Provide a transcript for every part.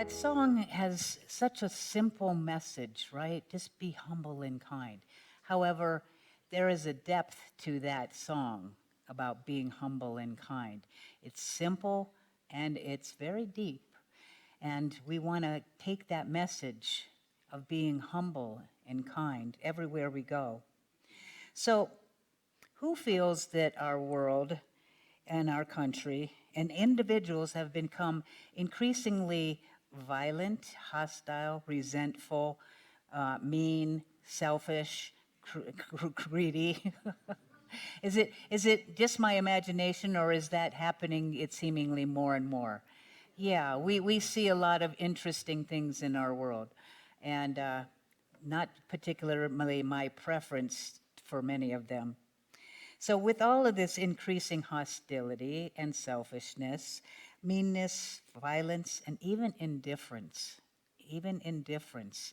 That song has such a simple message, right? Just be humble and kind. However, there is a depth to that song about being humble and kind. It's simple and it's very deep. And we want to take that message of being humble and kind everywhere we go. So, who feels that our world and our country and individuals have become increasingly violent, hostile, resentful, mean, selfish, greedy? Is it just my imagination, or is that happening, it seemingly more and more? Yeah, we see a lot of interesting things in our world, and not particularly my preference for many of them. So, with all of this increasing hostility and selfishness, meanness, violence, and even indifference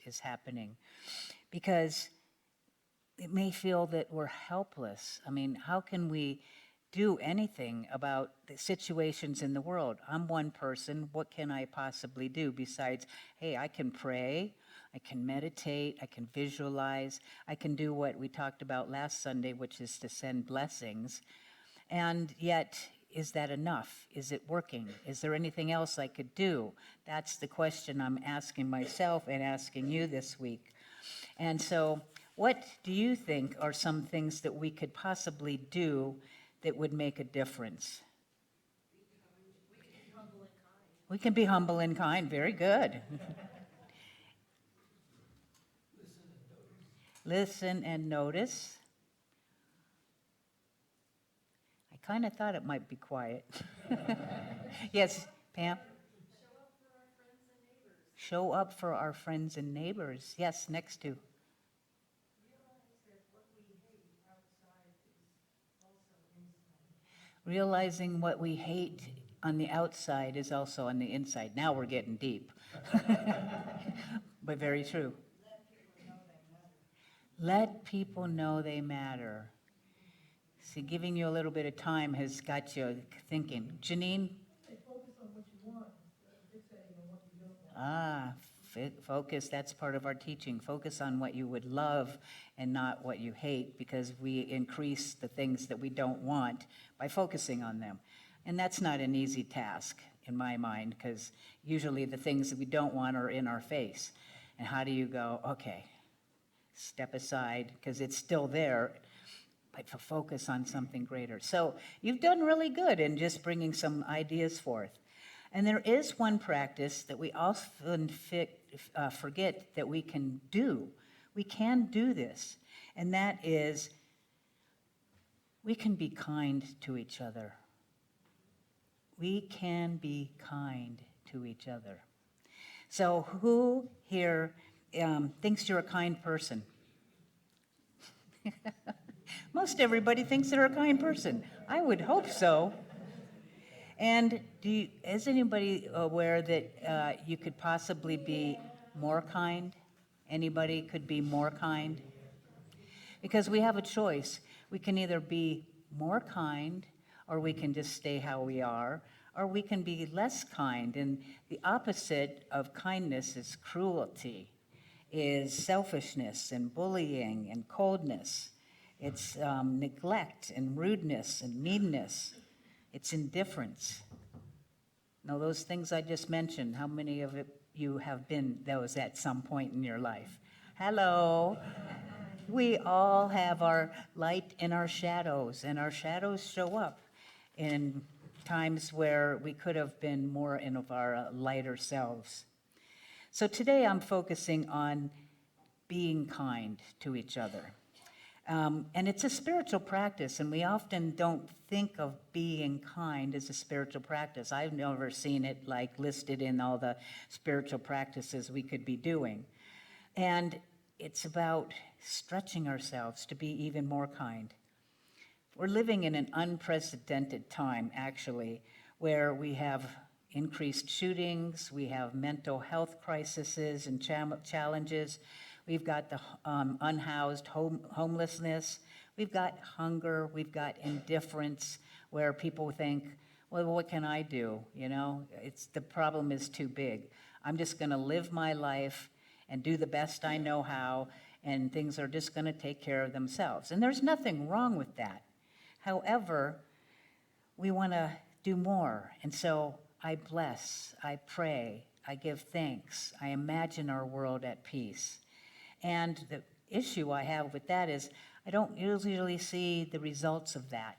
is happening because it may feel that we're helpless. I mean, how can we do anything about the situations in the world? I'm one person. What can I possibly do besides, hey, I can pray, I can meditate, I can visualize, I can do what we talked about last Sunday, which is to send blessings. And yet, is that enough? Is it working? Is there anything else I could do? That's the question I'm asking myself and asking you this week. And so, what do you think are some things that we could possibly do that would make a difference? We can be humble and kind. Very good. Listen and notice. I kind of thought it might be quiet. Yes, Pam? Show up for our friends and neighbors. Yes, next to. Realizing what we hate on the outside is also on the inside. Now we're getting deep. But very true. Let people know they matter. See, giving you a little bit of time has got you thinking. Janine? Ah, focus, that's part of our teaching. Focus on what you would love and not what you hate, because we increase the things that we don't want by focusing on them. And that's not an easy task in my mind, because usually the things that we don't want are in our face. And how do you go, okay, step aside, because it's still there, but focus on something greater. So you've done really good in just bringing some ideas forth. And there is one practice that we often forget that we can do. We can do this, and that is we can be kind to each other. We can be kind to each other. So who here thinks you're a kind person? Most everybody thinks they're a kind person. I would hope so. And is anybody aware that you could possibly be more kind? Anybody could be more kind? Because we have a choice. We can either be more kind, or we can just stay how we are, or we can be less kind. And the opposite of kindness is cruelty, is selfishness and bullying and coldness. It's neglect and rudeness and meanness. It's indifference. Now, those things I just mentioned, how many of you have been those at some point in your life? Hello. We all have our light and our shadows, and our shadows show up in times where we could have been more in of our lighter selves. So today I'm focusing on being kind to each other. And it's a spiritual practice, and we often don't think of being kind as a spiritual practice. I've never seen it like listed in all the spiritual practices we could be doing. And it's about stretching ourselves to be even more kind. We're living in an unprecedented time, actually, where we have increased shootings, we have mental health crises and challenges. We've got the unhoused homelessness. We've got hunger. We've got indifference, where people think, well, what can I do? You know, the problem is too big. I'm just going to live my life and do the best I know how, and things are just going to take care of themselves. And there's nothing wrong with that. However, we want to do more. And so I bless, I pray, I give thanks, I imagine our world at peace. And the issue I have with that is I don't usually see the results of that.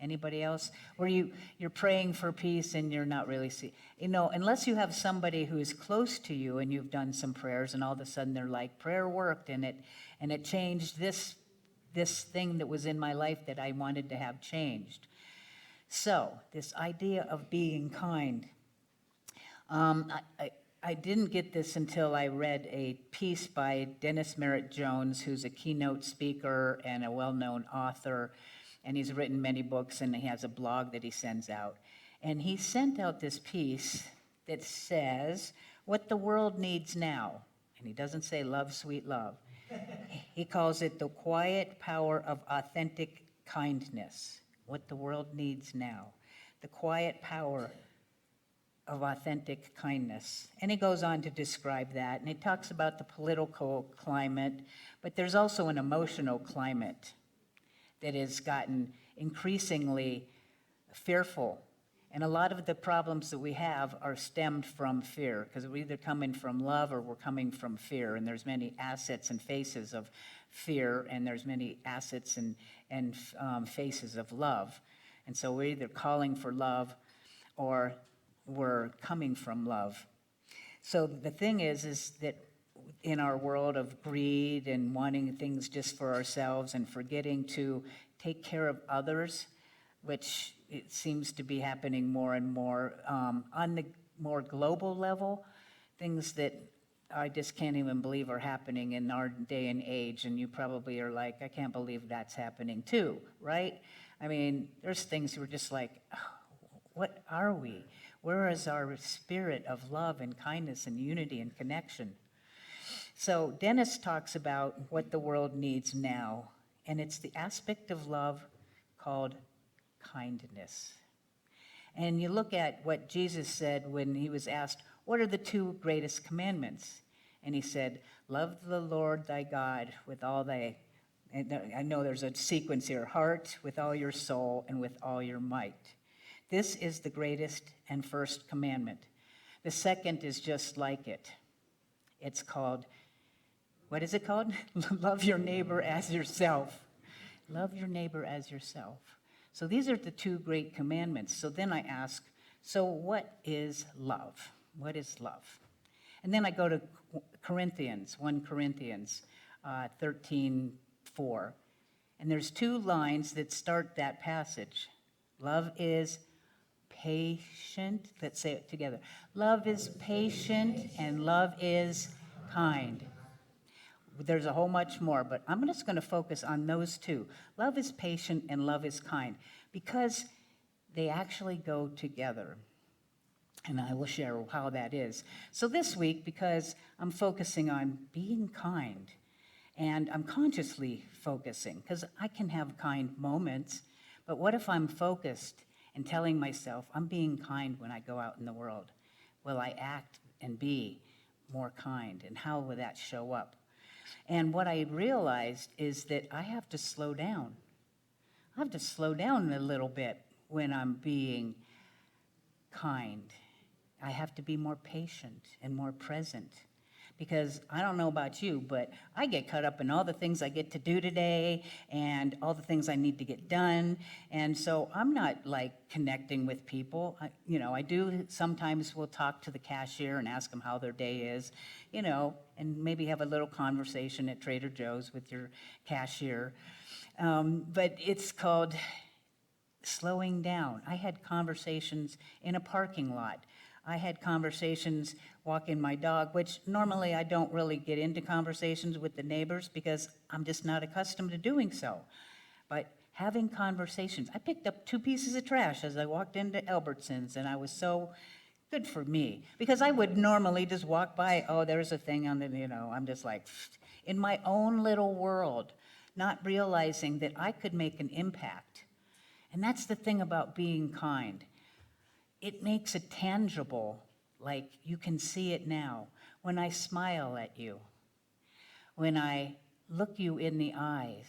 Anybody else? Where you're praying for peace and you're not really seeing, unless you have somebody who is close to you and you've done some prayers and all of a sudden they're like, prayer worked and it changed this thing that was in my life that I wanted to have changed. So this idea of being kind, I didn't get this until I read a piece by Dennis Merritt Jones, who's a keynote speaker and a well-known author, and he's written many books, and he has a blog that he sends out. And he sent out this piece that says, what the world needs now. And he doesn't say love, sweet love. He calls it the quiet power of authentic kindness. What the world needs now. The quiet power of authentic kindness. And he goes on to describe that. And he talks about the political climate, but there's also an emotional climate that has gotten increasingly fearful. And a lot of the problems that we have are stemmed from fear, because we're either coming from love or we're coming from fear. And there's many assets and faces of fear, and there's many assets and faces of love. And so we're either calling for love or we're coming from love. So the thing is that in our world of greed and wanting things just for ourselves and forgetting to take care of others, which it seems to be happening more and more on the more global level, things that I just can't even believe are happening in our day and age, and you probably are like, I can't believe that's happening too, right? I mean, there's things we're just like, oh, what are we? Where is our spirit of love and kindness and unity and connection? So Dennis talks about what the world needs now, and it's the aspect of love called kindness. And you look at what Jesus said when he was asked, what are the two greatest commandments? And he said, love the Lord thy God with all thy, and I know there's a sequence here, heart, with all your soul, and with all your might. This is the greatest and first commandment. The second is just like it. It's called, what is it called? Love your neighbor as yourself. Love your neighbor as yourself. So these are the two great commandments. So then I ask, so what is love? What is love? And then I go to Corinthians, 1 Corinthians 13:4. And there's two lines that start that passage. Love is patient. Let's say it together. Love is patient and love is kind. There's a whole much more, but I'm just going to focus on those two. Love is patient and love is kind, because they actually go together. And I will share how that is. So this week, because I'm focusing on being kind, and I'm consciously focusing, because I can have kind moments, but what if I'm focused and telling myself I'm being kind when I go out in the world? Will I act and be more kind? And how will that show up? And what I realized is that I have to slow down. I have to slow down a little bit when I'm being kind. I have to be more patient and more present. Because I don't know about you, but I get caught up in all the things I get to do today and all the things I need to get done. And so I'm not like connecting with people. I do sometimes will talk to the cashier and ask them how their day is, and maybe have a little conversation at Trader Joe's with your cashier. But it's called slowing down. I had conversations in a parking lot. I had conversations walking my dog, which normally I don't really get into conversations with the neighbors because I'm just not accustomed to doing so. But having conversations, I picked up 2 pieces of trash as I walked into Albertsons, and I was so good for me, because I would normally just walk by, oh, there's a thing on the, I'm just like, in my own little world, not realizing that I could make an impact. And that's the thing about being kind. It makes it tangible, like you can see it now. When I smile at you, when I look you in the eyes,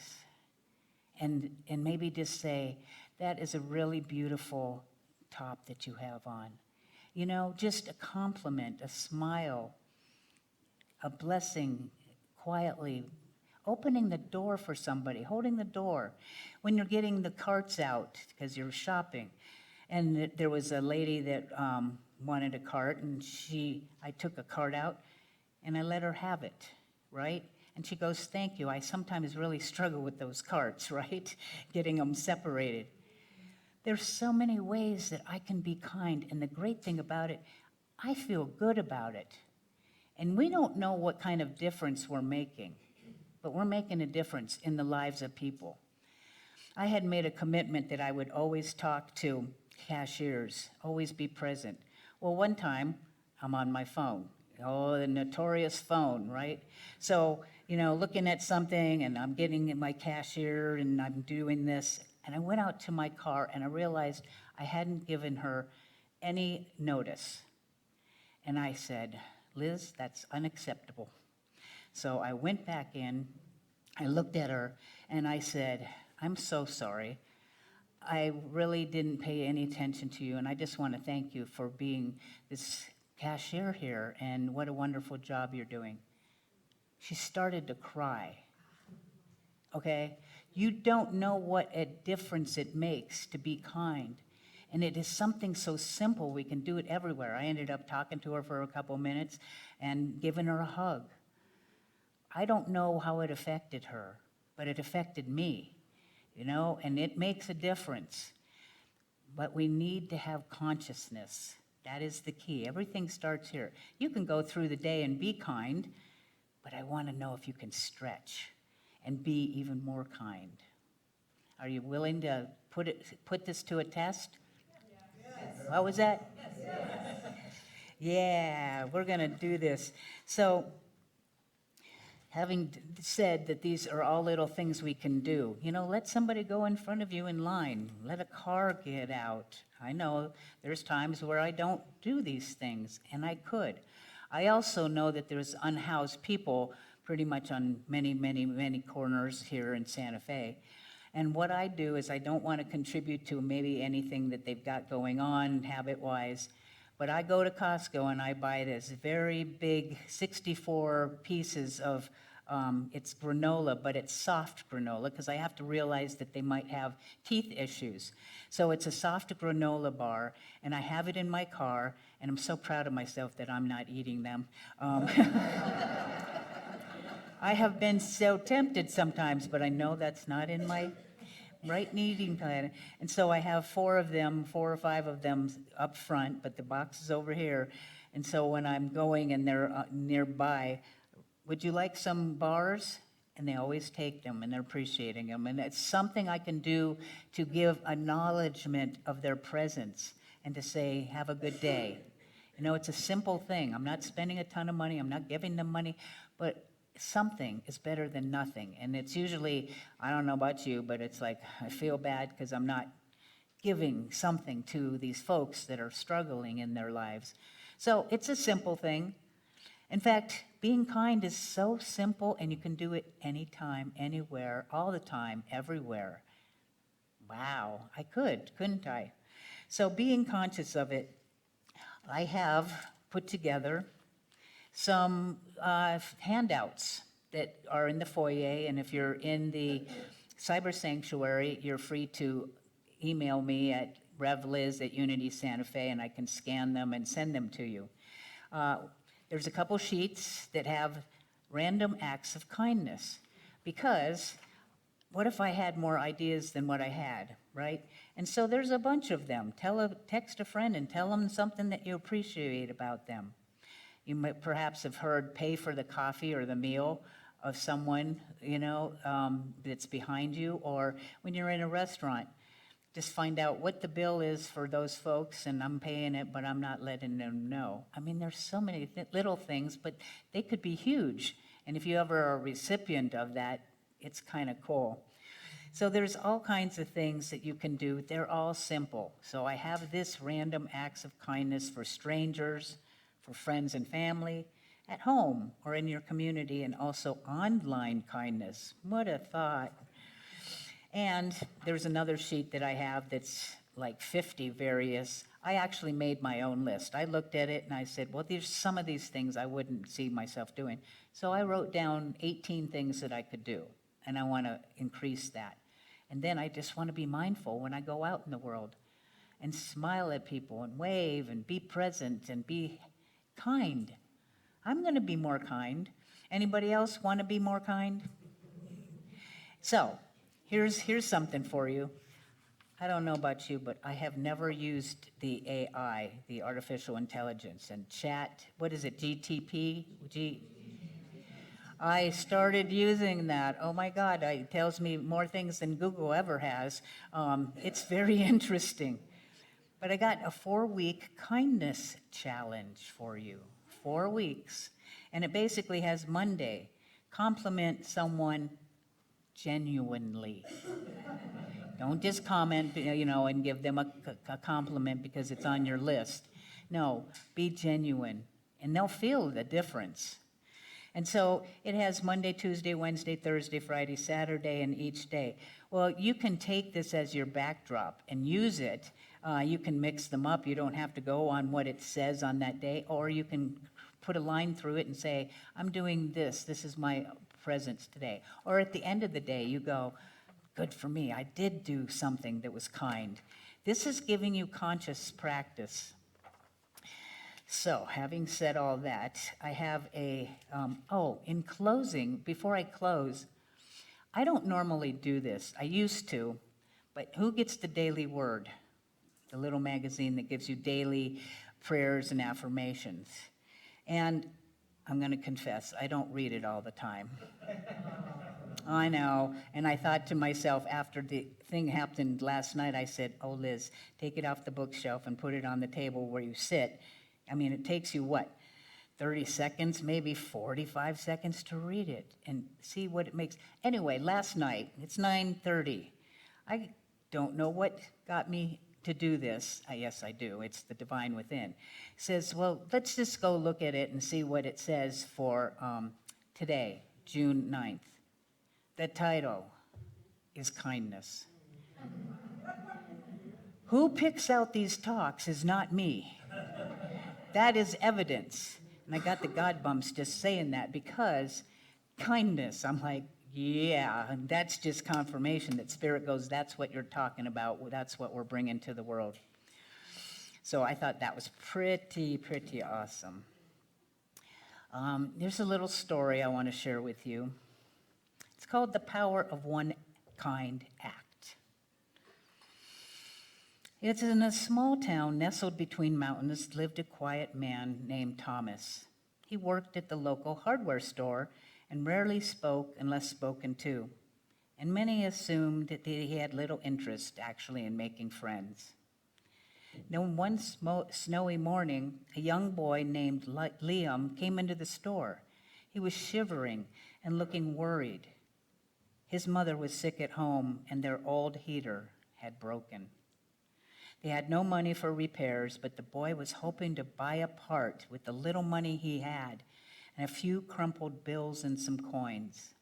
and maybe just say, that is a really beautiful top that you have on. You know, just a compliment, a smile, a blessing, quietly opening the door for somebody, holding the door. When you're getting the carts out because you're shopping, and there was a lady that wanted a cart, and I took a cart out, and I let her have it, right? And she goes, thank you. I sometimes really struggle with those carts, right? Getting them separated. There's so many ways that I can be kind, and the great thing about it, I feel good about it. And we don't know what kind of difference we're making, but we're making a difference in the lives of people. I had made a commitment that I would always talk to cashiers, always be present. Well, one time, I'm on my phone. Oh, the notorious phone, right? So, you know, looking at something, and I'm getting in my cashier, and I'm doing this, and I went out to my car, and I realized I hadn't given her any notice. And I said, Liz, that's unacceptable. So I went back in, I looked at her, and I said, I'm so sorry. I really didn't pay any attention to you, and I just want to thank you for being this cashier here, and what a wonderful job you're doing. She started to cry, okay? You don't know what a difference it makes to be kind. And it is something so simple, we can do it everywhere. I ended up talking to her for a couple minutes and giving her a hug. I don't know how it affected her, but it affected me, you know, and it makes a difference. But we need to have consciousness. That is the key. Everything starts here. You can go through the day and be kind, but I want to know if you can stretch and be even more kind. Are you willing to put this to a test? Yes. What was that? Yes. Yeah, we're going to do this. So, having said that these are all little things we can do, you know, let somebody go in front of you in line. Let a car get out. I know there's times where I don't do these things, and I could. I also know that there's unhoused people pretty much on many, many, many corners here in Santa Fe. And what I do is I don't want to contribute to maybe anything that they've got going on habit-wise, but I go to Costco and I buy this very big 64 pieces of, it's granola, but it's soft granola, because I have to realize that they might have teeth issues. So it's a soft granola bar, and I have it in my car, and I'm so proud of myself that I'm not eating them. I have been so tempted sometimes, but I know that's not in my right eating plan. And so I have 4 or 5 of them up front, but the box is over here. And so when I'm going and they're nearby, would you like some bars? And they always take them, and they're appreciating them. And it's something I can do to give acknowledgement of their presence and to say, have a good day. You know, it's a simple thing. I'm not spending a ton of money. I'm not giving them money, but something is better than nothing. And it's usually, I don't know about you, but it's like I feel bad because I'm not giving something to these folks that are struggling in their lives. So it's a simple thing. In fact, being kind is so simple, and you can do it anytime, anywhere, all the time, everywhere. Wow, I couldn't I? So being conscious of it, I have put together some handouts that are in the foyer, and if you're in the cyber sanctuary, you're free to email me at revliz@Unity Santa Fe, and I can scan them and send them to you. There's a couple sheets that have random acts of kindness, because what if I had more ideas than what I had, right? And so there's a bunch of them. Text a friend and tell them something that you appreciate about them. You might perhaps have heard pay for the coffee or the meal of someone, you know, that's behind you, or when you're in a restaurant, just find out what the bill is for those folks, and I'm paying it, but I'm not letting them know. I mean, there's so many little things, but they could be huge. And if you ever are a recipient of that, it's kind of cool. So there's all kinds of things that you can do. They're all simple. So I have this random acts of kindness for strangers, for friends and family, at home or in your community, and also online kindness. What a thought. And there's another sheet that I have that's like 50 various. I actually made my own list. I looked at it and I said, well, there's some of these things I wouldn't see myself doing. So I wrote down 18 things that I could do, and I want to increase that. And then I just want to be mindful when I go out in the world and smile at people and wave and be present and be kind. I'm going to be more kind. Anybody else want to be more kind? So here's something for you. I don't know about you, but I have never used the AI, the artificial intelligence, and chat. What is it, GTP? I started using that. Oh my God, it tells me more things than Google ever has. It's very interesting. But I got a 4-week kindness challenge for you. 4 weeks. And it basically has Monday, compliment someone genuinely. Don't just comment, and give them a compliment because it's on your list. No, be genuine, and they'll feel the difference. And so it has Monday, Tuesday, Wednesday, Thursday, Friday, Saturday, and each day. Well, you can take this as your backdrop and use it. You can mix them up. You don't have to go on what it says on that day, or you can put a line through it and say, I'm doing this. This is my presence today. Or at the end of the day, you go, good for me. I did do something that was kind. This is giving you conscious practice. So, having said all that, I have in closing, before I close, I don't normally do this. I used to, but who gets the Daily Word? The little magazine that gives you daily prayers and affirmations. And I'm going to confess, I don't read it all the time. I know, and I thought to myself after the thing happened last night, I said, oh, Liz, take it off the bookshelf and put it on the table where you sit. I mean, it takes you, 30 seconds, maybe 45 seconds to read it and see what it makes. Anyway, last night, it's 9:30. I don't know what got me to do this. Yes, I do. It's the divine within. It says, well, let's just go look at it and see what it says for today, June 9th. The title is Kindness. Who picks out these talks is not me. That is evidence. And I got the God bumps just saying that because kindness, I'm like, yeah, and that's just confirmation that Spirit goes, that's what you're talking about. That's what we're bringing to the world. So I thought that was pretty awesome. There's a little story I want to share with you. It's called The Power of One Kind Act. It's in a small town nestled between mountains lived a quiet man named Thomas. He worked at the local hardware store and rarely spoke unless spoken to, and many assumed that he had little interest actually in making friends. Then one snowy morning, a young boy named Liam came into the store. He was shivering and looking worried. His mother was sick at home, and their old heater had broken. They had no money for repairs, but the boy was hoping to buy a part with the little money he had and a few crumpled bills and some coins.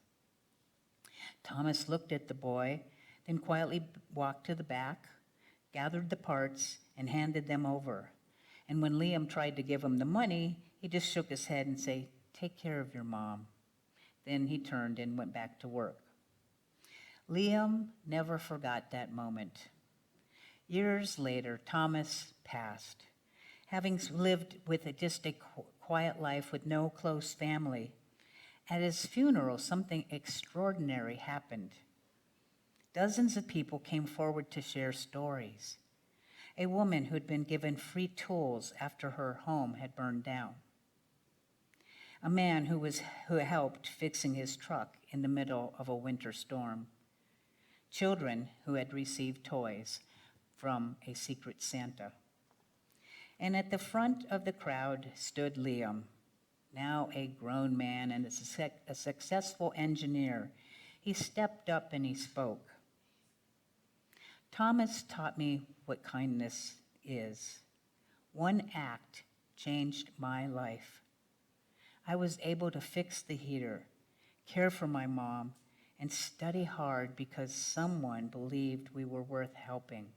Thomas looked at the boy, then quietly walked to the back, gathered the parts, and handed them over. And when Liam tried to give him the money, he just shook his head and said, "Take care of your mom." Then he turned and went back to work. Liam never forgot that moment. Years later, Thomas passed, having lived with just a quiet life with no close family. At his funeral, something extraordinary happened. Dozens of people came forward to share stories. A woman who had been given free tools after her home had burned down. A man who helped fixing his truck in the middle of a winter storm. Children who had received toys from a secret Santa. And at the front of the crowd stood Liam, now a grown man and a successful engineer. He stepped up and he spoke. Thomas taught me what kindness is. One act changed my life. I was able to fix the heater, care for my mom, and study hard because someone believed we were worth helping.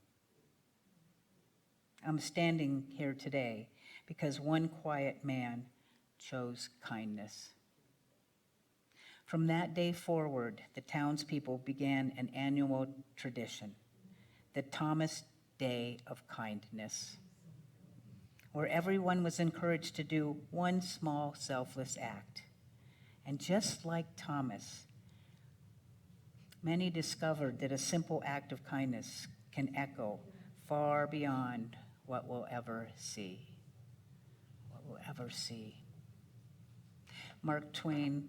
I'm standing here today because one quiet man chose kindness. From that day forward, the townspeople began an annual tradition, the Thomas Day of Kindness, where everyone was encouraged to do one small selfless act. And just like Thomas, many discovered that a simple act of kindness can echo far beyond what we'll ever see. What we'll ever see. Mark Twain,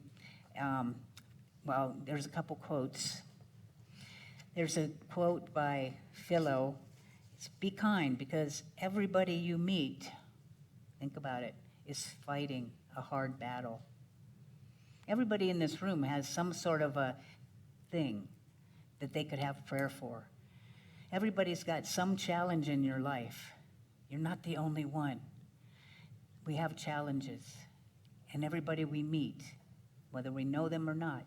there's a couple quotes. There's a quote by Philo. It's, "Be kind because everybody you meet," think about it, "is fighting a hard battle." Everybody in this room has some sort of a thing that they could have prayer for. Everybody's got some challenge in your life. You're not the only one. We have challenges, and everybody we meet, whether we know them or not,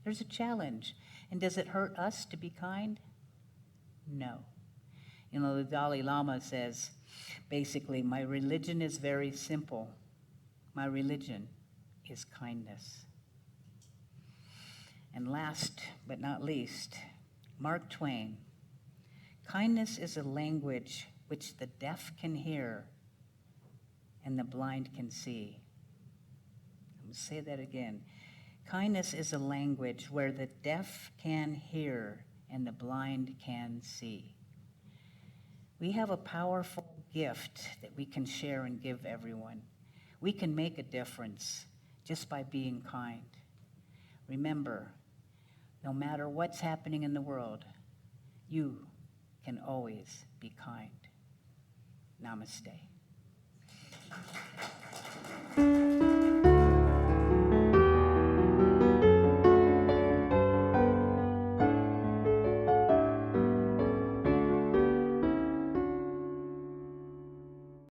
there's a challenge. And does it hurt us to be kind? No. You know, the Dalai Lama says, basically, my religion is very simple. My religion is kindness. And last but not least, Mark Twain. Kindness is a language which the deaf can hear and the blind can see. I'm going to say that again. Kindness is a language where the deaf can hear and the blind can see. We have a powerful gift that we can share and give everyone. We can make a difference just by being kind. Remember, no matter what's happening in the world, you can always be kind. Namaste.